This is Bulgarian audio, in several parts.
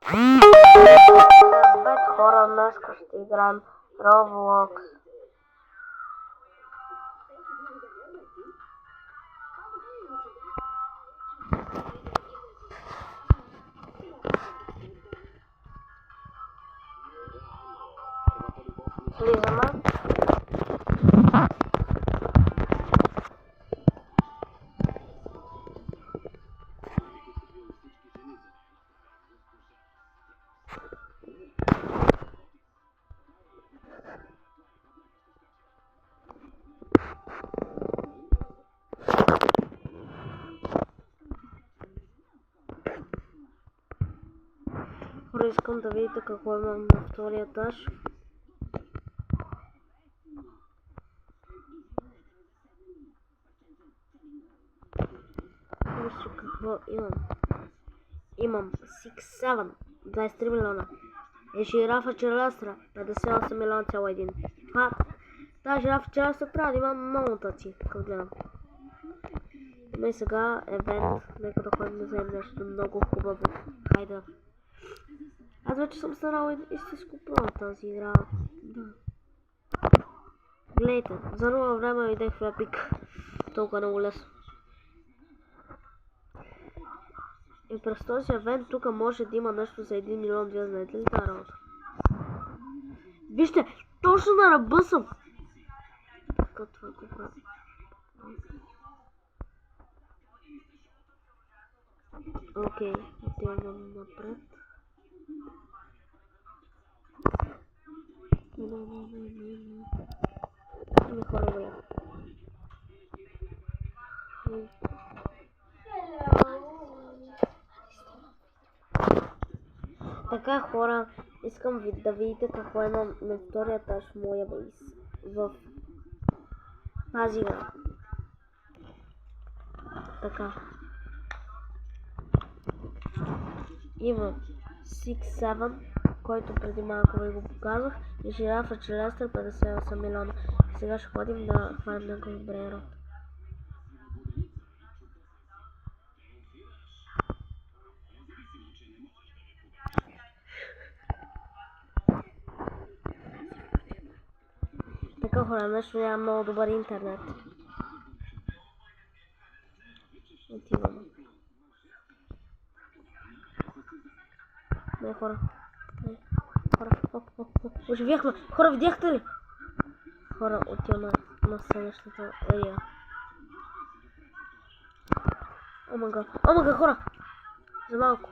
Здравейте хора, днес ще играем Roblox. Влизаме. Хора, искам да видите какво имам на втория етаж. Вижте какво имам. Имам 6-7, 23 милиона. Жирафа чересtra, 58 милиона цяло един. Тази жирафа чересtra трябва да има много мутации, като гледам. И сега евент, нека да ходим да вземем нещо много хубаво. Хайде. Аз вече съм старал истинско про на тази игра. Да. Гледайте, за ново време видях в Epic. Толкова много лесно. И през този евент тук може да има нещо за 1 милион, вие знаете ли тази работа? Вижте, точно на ръба съм! Така това го правя. Окей, отивам напред. Ами хора, бе. Така хора, искам да видите какво имам на втория етаж в моя бейс. В тази игра. Така. Има 6-7, който преди малко ви го показах. И жирафа чересtra 58 милиона. Сега ще ходим да хванем някой брейро. Така хора, нещо няма много добър интернет. Отиваме. Не хора. Не. Хора. Оживяхме. Хора, видяхте ли? Хора, отиваме на следващата ерия. Омага, хора! За малко.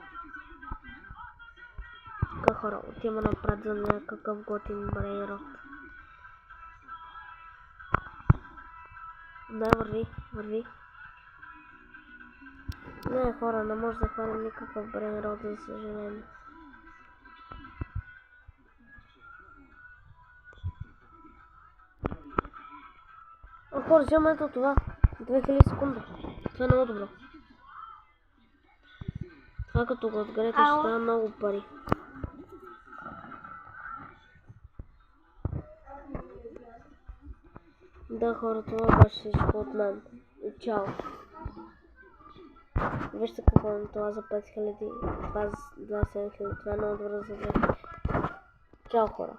Така хора, отиваме напред за някакъв готин брейрот. Да, върви. Не, хора, не може да хванем никакъв брейрот, за съжаление. Хора, вземаме ето това. 2000 секунди. Това е много добро. Това като го отгрете ще става много пари. Да, хора, това беше всичко от мен. И чао. Вижте какво е това за 5000, това за 27 000, това е много добро за 2000. Чао хора.